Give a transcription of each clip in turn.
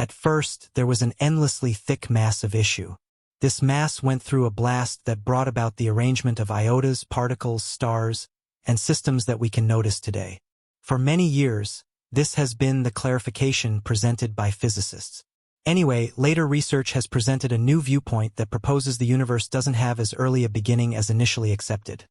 At first, there was an endlessly thick mass of issue. This mass went through a blast that brought about the arrangement of iotas, particles, stars, and systems that we can notice today. For many years, this has been the clarification presented by physicists. Anyway, later research has presented a new viewpoint that proposes the universe doesn't have as early a beginning as initially accepted.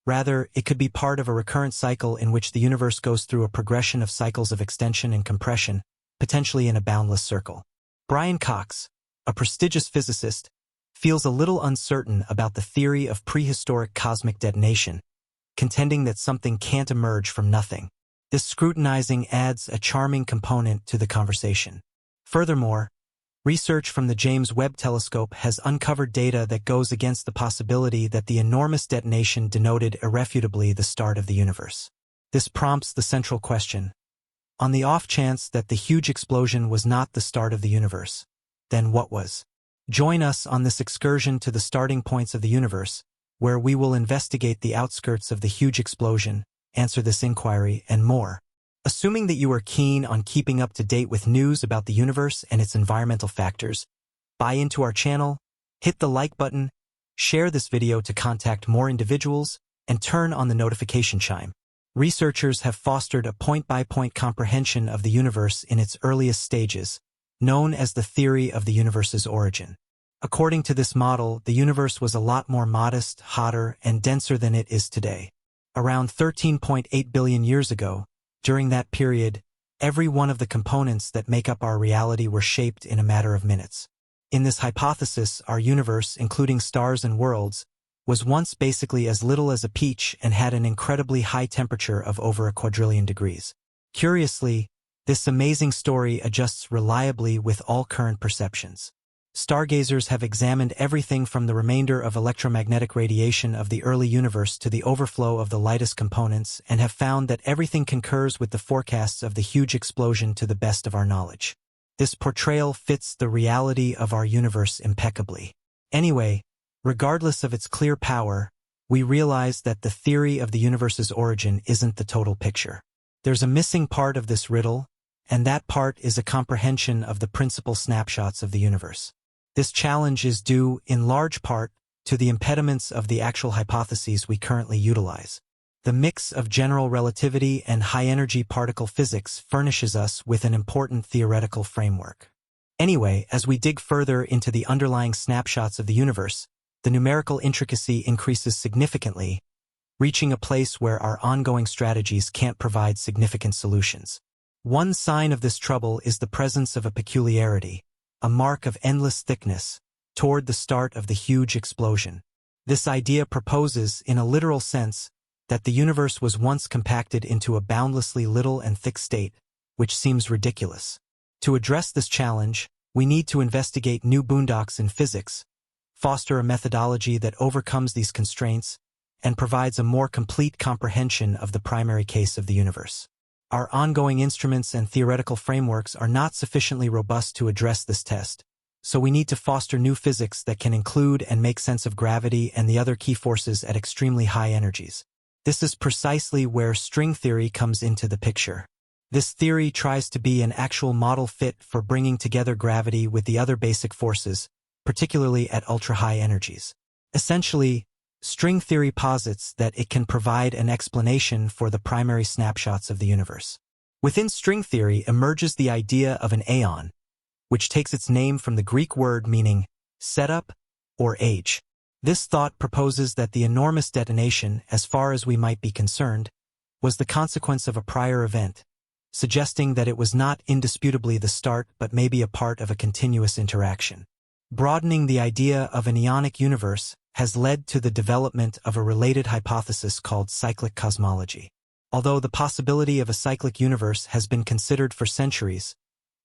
Rather, it could be part of a recurrent cycle in which the universe goes through a progression of cycles of extension and compression, potentially in a boundless circle. Brian Cox, a prestigious physicist, feels a little uncertain about the theory of prehistoric cosmic detonation, contending that something can't emerge from nothing. This scrutinizing adds a charming component to the conversation. Furthermore, research from the James Webb Telescope has uncovered data that goes against the possibility that the enormous detonation denoted irrefutably the start of the universe. This prompts the central question: on the off chance that the huge explosion was not the start of the universe, then what was? Join us on this excursion to the starting points of the universe, where we will investigate the outskirts of the huge explosion, answer this inquiry, and more. Assuming that you are keen on keeping up to date with news about the universe and its environmental factors, buy into our channel, hit the like button, share this video to contact more individuals, and turn on the notification chime. Researchers have fostered a point-by-point comprehension of the universe in its earliest stages, known as the theory of the universe's origin. According to this model, the universe was a lot more modest, hotter, and denser than it is today. Around 13.8 billion years ago, during that period, every one of the components that make up our reality were shaped in a matter of minutes. In this hypothesis, our universe, including stars and worlds, was once basically as little as a peach and had an incredibly high temperature of over a quadrillion degrees. Curiously, this amazing story adjusts reliably with all current perceptions. Stargazers have examined everything from the remainder of electromagnetic radiation of the early universe to the overflow of the lightest components and have found that everything concurs with the forecasts of the huge explosion to the best of our knowledge. This portrayal fits the reality of our universe impeccably. Anyway, regardless of its clear power, we realize that the theory of the universe's origin isn't the total picture. There's a missing part of this riddle, and that part is a comprehension of the principal snapshots of the universe. This challenge is due, in large part, to the impediments of the actual hypotheses we currently utilize. The mix of general relativity and high-energy particle physics furnishes us with an important theoretical framework. Anyway, as we dig further into the underlying snapshots of the universe, the numerical intricacy increases significantly, reaching a place where our ongoing strategies can't provide significant solutions. One sign of this trouble is the presence of a peculiarity, a mark of endless thickness, toward the start of the huge explosion. This idea proposes, in a literal sense, that the universe was once compacted into a boundlessly little and thick state, which seems ridiculous. To address this challenge, we need to investigate new boondocks in physics, foster a methodology that overcomes these constraints, and provides a more complete comprehension of the primary case of the universe. Our ongoing instruments and theoretical frameworks are not sufficiently robust to address this test, so we need to foster new physics that can include and make sense of gravity and the other key forces at extremely high energies. This is precisely where string theory comes into the picture. This theory tries to be an actual model fit for bringing together gravity with the other basic forces, particularly at ultra-high energies. Essentially, string theory posits that it can provide an explanation for the primary snapshots of the universe. Within string theory emerges the idea of an aeon, which takes its name from the Greek word meaning setup or age. This thought proposes that the enormous detonation, as far as we might be concerned, was the consequence of a prior event, suggesting that it was not indisputably the start but maybe a part of a continuous interaction. Broadening the idea of an aeonic universe has led to the development of a related hypothesis called cyclic cosmology. Although the possibility of a cyclic universe has been considered for centuries,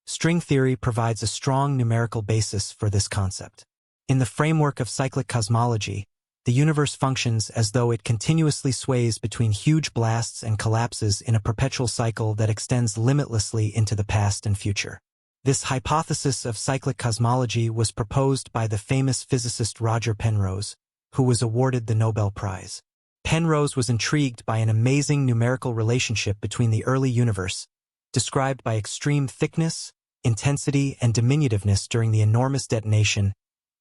string theory provides a strong numerical basis for this concept. In the framework of cyclic cosmology, the universe functions as though it continuously sways between huge blasts and collapses in a perpetual cycle that extends limitlessly into the past and future. This hypothesis of cyclic cosmology was proposed by the famous physicist Roger Penrose, who was awarded the Nobel Prize. Penrose was intrigued by an amazing numerical relationship between the early universe, described by extreme thickness, intensity, and diminutiveness during the enormous detonation,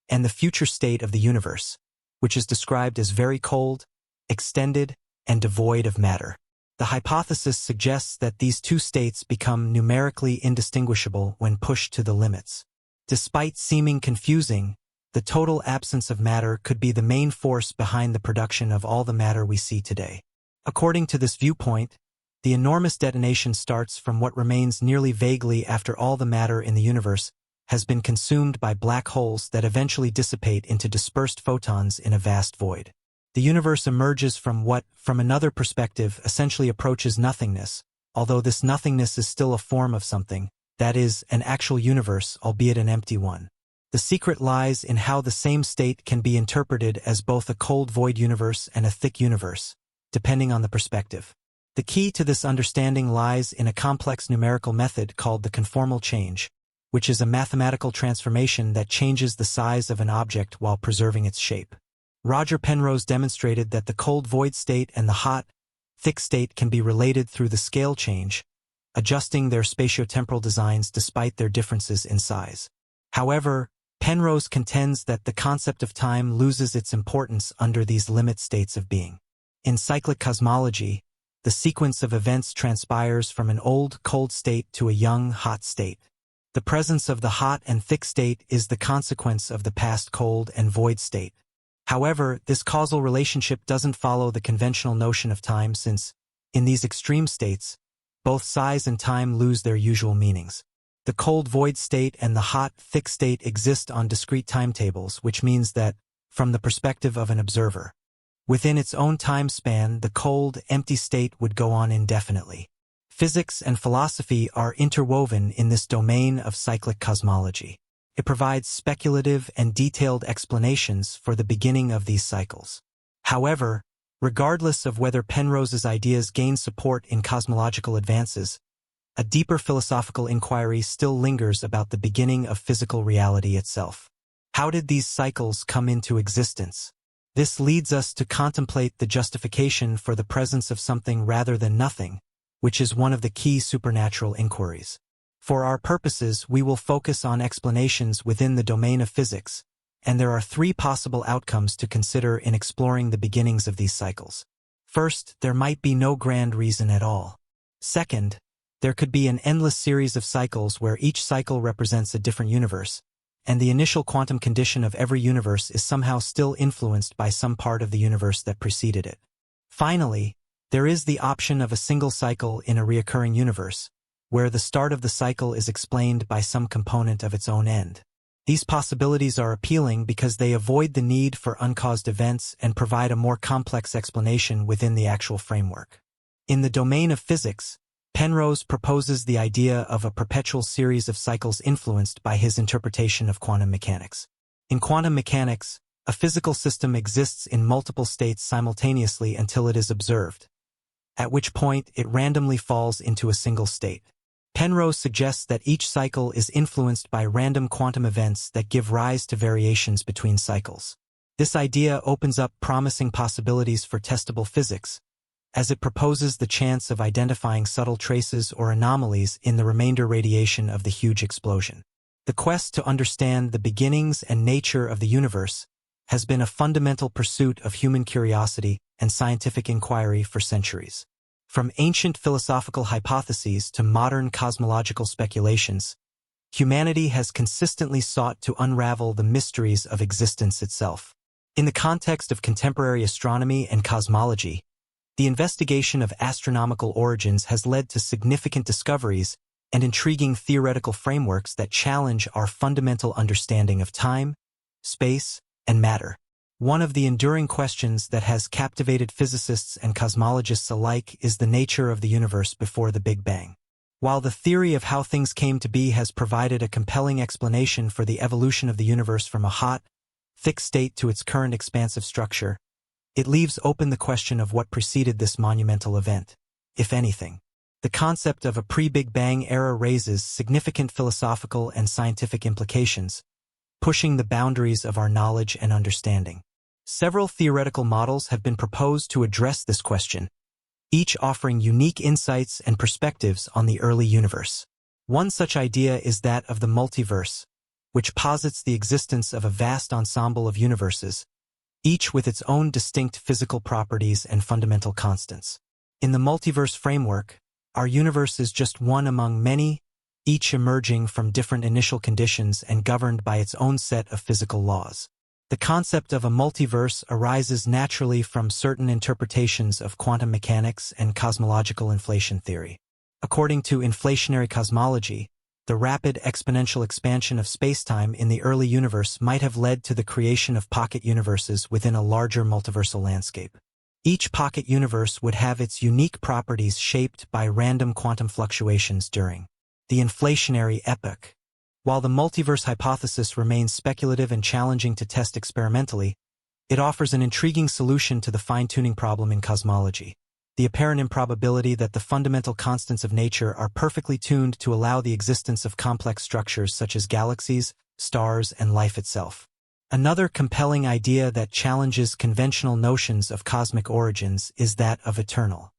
and the future state of the universe, which is described as very cold, extended, and devoid of matter. The hypothesis suggests that these two states become numerically indistinguishable when pushed to the limits. Despite seeming confusing, the total absence of matter could be the main force behind the production of all the matter we see today. According to this viewpoint, the enormous detonation starts from what remains nearly vaguely after all the matter in the universe has been consumed by black holes that eventually dissipate into dispersed photons in a vast void. The universe emerges from what, from another perspective, essentially approaches nothingness, although this nothingness is still a form of something, that is, an actual universe, albeit an empty one. The secret lies in how the same state can be interpreted as both a cold void universe and a thick universe, depending on the perspective. The key to this understanding lies in a complex numerical method called the conformal change, which is a mathematical transformation that changes the size of an object while preserving its shape. Roger Penrose demonstrated that the cold void state and the hot, thick state can be related through the scale change, adjusting their spatiotemporal designs despite their differences in size. However, Penrose contends that the concept of time loses its importance under these limit states of being. In cyclic cosmology, the sequence of events transpires from an old, cold state to a young, hot state. The presence of the hot and thick state is the consequence of the past cold and void state. However, this causal relationship doesn't follow the conventional notion of time since, in these extreme states, both size and time lose their usual meanings. The cold void state and the hot, thick state exist on discrete timetables, which means that, from the perspective of an observer, within its own time span, the cold, empty state would go on indefinitely. Physics and philosophy are interwoven in this domain of cyclic cosmology. It provides speculative and detailed explanations for the beginning of these cycles. However, regardless of whether Penrose's ideas gain support in cosmological advances, a deeper philosophical inquiry still lingers about the beginning of physical reality itself. How did these cycles come into existence? This leads us to contemplate the justification for the presence of something rather than nothing, which is one of the key supernatural inquiries. For our purposes, we will focus on explanations within the domain of physics, and there are three possible outcomes to consider in exploring the beginnings of these cycles. First, there might be no grand reason at all. Second, there could be an endless series of cycles where each cycle represents a different universe, and the initial quantum condition of every universe is somehow still influenced by some part of the universe that preceded it. Finally, there is the option of a single cycle in a recurring universe, where the start of the cycle is explained by some component of its own end. These possibilities are appealing because they avoid the need for uncaused events and provide a more complex explanation within the actual framework. In the domain of physics, Penrose proposes the idea of a perpetual series of cycles influenced by his interpretation of quantum mechanics. In quantum mechanics, a physical system exists in multiple states simultaneously until it is observed, at which point it randomly falls into a single state. Penrose suggests that each cycle is influenced by random quantum events that give rise to variations between cycles. This idea opens up promising possibilities for testable physics, as it proposes the chance of identifying subtle traces or anomalies in the remainder radiation of the huge explosion. The quest to understand the beginnings and nature of the universe has been a fundamental pursuit of human curiosity and scientific inquiry for centuries. From ancient philosophical hypotheses to modern cosmological speculations, humanity has consistently sought to unravel the mysteries of existence itself. In the context of contemporary astronomy and cosmology, the investigation of astronomical origins has led to significant discoveries and intriguing theoretical frameworks that challenge our fundamental understanding of time, space, and matter. One of the enduring questions that has captivated physicists and cosmologists alike is the nature of the universe before the Big Bang. While the theory of how things came to be has provided a compelling explanation for the evolution of the universe from a hot, thick state to its current expansive structure, it leaves open the question of what preceded this monumental event, if anything. The concept of a pre-Big Bang era raises significant philosophical and scientific implications, pushing the boundaries of our knowledge and understanding. Several theoretical models have been proposed to address this question, each offering unique insights and perspectives on the early universe. One such idea is that of the multiverse, which posits the existence of a vast ensemble of universes, each with its own distinct physical properties and fundamental constants. In the multiverse framework, our universe is just one among many, each emerging from different initial conditions and governed by its own set of physical laws. The concept of a multiverse arises naturally from certain interpretations of quantum mechanics and cosmological inflation theory. According to inflationary cosmology, the rapid exponential expansion of spacetime in the early universe might have led to the creation of pocket universes within a larger multiversal landscape. Each pocket universe would have its unique properties shaped by random quantum fluctuations during the inflationary epoch. While the multiverse hypothesis remains speculative and challenging to test experimentally, it offers an intriguing solution to the fine-tuning problem in cosmology: the apparent improbability that the fundamental constants of nature are perfectly tuned to allow the existence of complex structures such as galaxies, stars, and life itself. Another compelling idea that challenges conventional notions of cosmic origins is that of eternal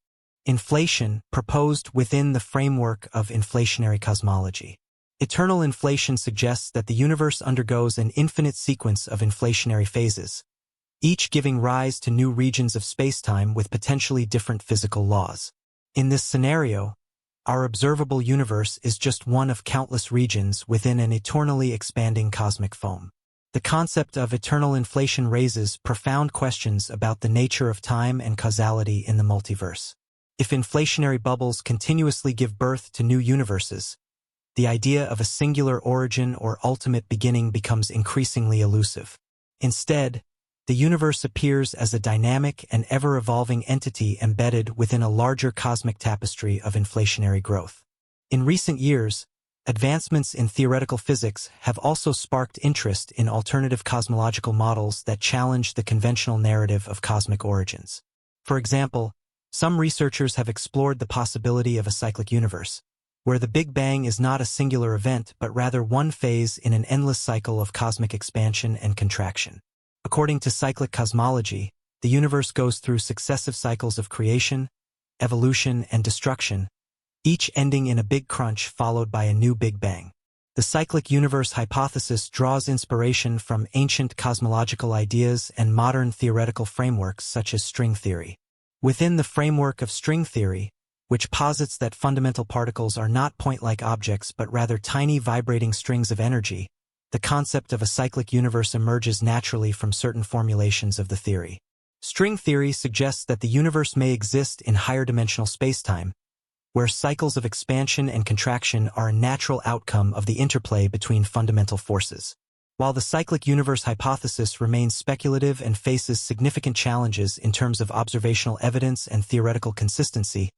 inflation, proposed within the framework of inflationary cosmology. Eternal inflation suggests that the universe undergoes an infinite sequence of inflationary phases, each giving rise to new regions of spacetime with potentially different physical laws. In this scenario, our observable universe is just one of countless regions within an eternally expanding cosmic foam. The concept of eternal inflation raises profound questions about the nature of time and causality in the multiverse. If inflationary bubbles continuously give birth to new universes, the idea of a singular origin or ultimate beginning becomes increasingly elusive. Instead, the universe appears as a dynamic and ever-evolving entity embedded within a larger cosmic tapestry of inflationary growth. In recent years, advancements in theoretical physics have also sparked interest in alternative cosmological models that challenge the conventional narrative of cosmic origins. For example, some researchers have explored the possibility of a cyclic universe, where the Big Bang is not a singular event but rather one phase in an endless cycle of cosmic expansion and contraction. According to cyclic cosmology, the universe goes through successive cycles of creation, evolution, and destruction, each ending in a big crunch followed by a new Big Bang. The cyclic universe hypothesis draws inspiration from ancient cosmological ideas and modern theoretical frameworks such as string theory. Within the framework of string theory, which posits that fundamental particles are not point-like objects but rather tiny vibrating strings of energy, the concept of a cyclic universe emerges naturally from certain formulations of the theory. String theory suggests that the universe may exist in higher dimensional spacetime, where cycles of expansion and contraction are a natural outcome of the interplay between fundamental forces. While the cyclic universe hypothesis remains speculative and faces significant challenges in terms of observational evidence and theoretical consistency,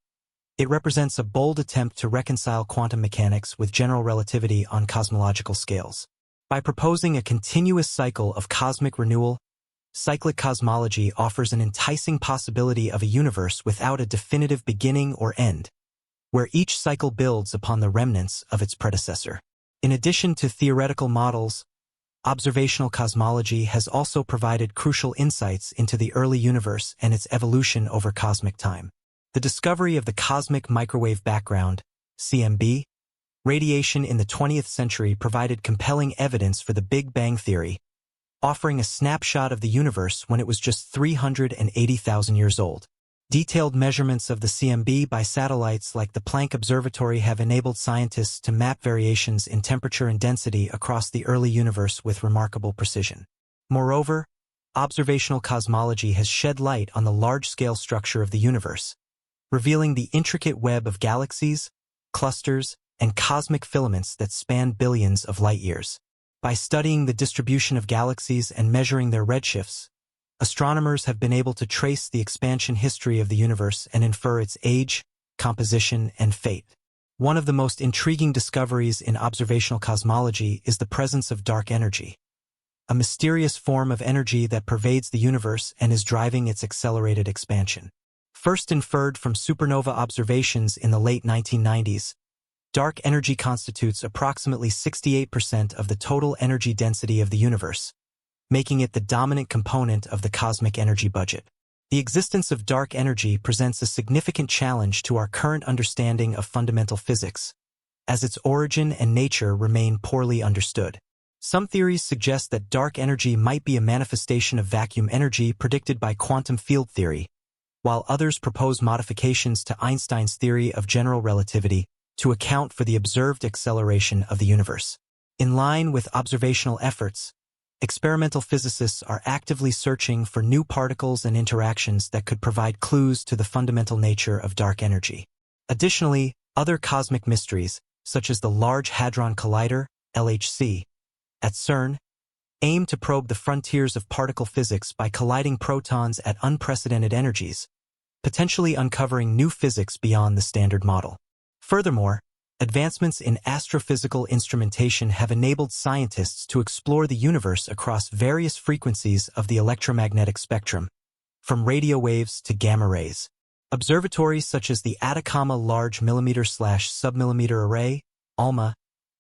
it represents a bold attempt to reconcile quantum mechanics with general relativity on cosmological scales. By proposing a continuous cycle of cosmic renewal, cyclic cosmology offers an enticing possibility of a universe without a definitive beginning or end, where each cycle builds upon the remnants of its predecessor. In addition to theoretical models, observational cosmology has also provided crucial insights into the early universe and its evolution over cosmic time. The discovery of the cosmic microwave background, CMB, radiation in the 20th century provided compelling evidence for the Big Bang theory, offering a snapshot of the universe when it was just 380,000 years old. Detailed measurements of the CMB by satellites like the Planck Observatory have enabled scientists to map variations in temperature and density across the early universe with remarkable precision. Moreover, observational cosmology has shed light on the large-scale structure of the universe, revealing the intricate web of galaxies, clusters, and cosmic filaments that span billions of light-years. By studying the distribution of galaxies and measuring their redshifts, astronomers have been able to trace the expansion history of the universe and infer its age, composition, and fate. One of the most intriguing discoveries in observational cosmology is the presence of dark energy, a mysterious form of energy that pervades the universe and is driving its accelerated expansion. First inferred from supernova observations in the late 1990s, dark energy constitutes approximately 68% of the total energy density of the universe, making it the dominant component of the cosmic energy budget. The existence of dark energy presents a significant challenge to our current understanding of fundamental physics, as its origin and nature remain poorly understood. Some theories suggest that dark energy might be a manifestation of vacuum energy predicted by quantum field theory, while others propose modifications to Einstein's theory of general relativity to account for the observed acceleration of the universe. In line with observational efforts, experimental physicists are actively searching for new particles and interactions that could provide clues to the fundamental nature of dark energy. Additionally, other cosmic mysteries, such as the Large Hadron Collider, LHC, at CERN, aim to probe the frontiers of particle physics by colliding protons at unprecedented energies, potentially uncovering new physics beyond the standard model. Furthermore, advancements in astrophysical instrumentation have enabled scientists to explore the universe across various frequencies of the electromagnetic spectrum, from radio waves to gamma rays. Observatories such as the Atacama Large Millimeter/Submillimeter Array, ALMA,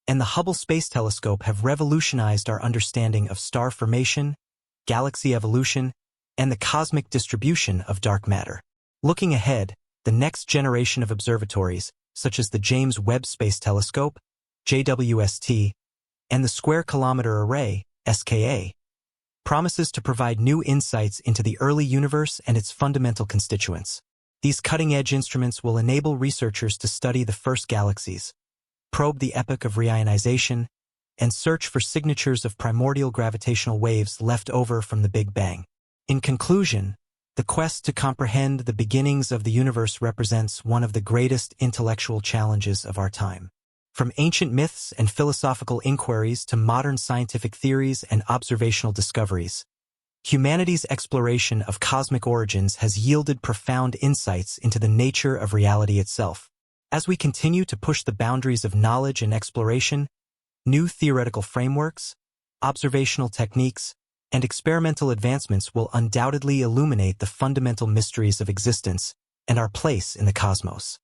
and the Hubble Space Telescope have revolutionized our understanding of star formation, galaxy evolution, and the cosmic distribution of dark matter. Looking ahead, the next generation of observatories, such as the James Webb Space Telescope, JWST, and the Square Kilometer Array, SKA, promises to provide new insights into the early universe and its fundamental constituents. These cutting-edge instruments will enable researchers to study the first galaxies, probe the epoch of reionization, and search for signatures of primordial gravitational waves left over from the Big Bang. In conclusion, the quest to comprehend the beginnings of the universe represents one of the greatest intellectual challenges of our time. From ancient myths and philosophical inquiries to modern scientific theories and observational discoveries, humanity's exploration of cosmic origins has yielded profound insights into the nature of reality itself. As we continue to push the boundaries of knowledge and exploration, new theoretical frameworks, observational techniques, and experimental advancements will undoubtedly illuminate the fundamental mysteries of existence and our place in the cosmos.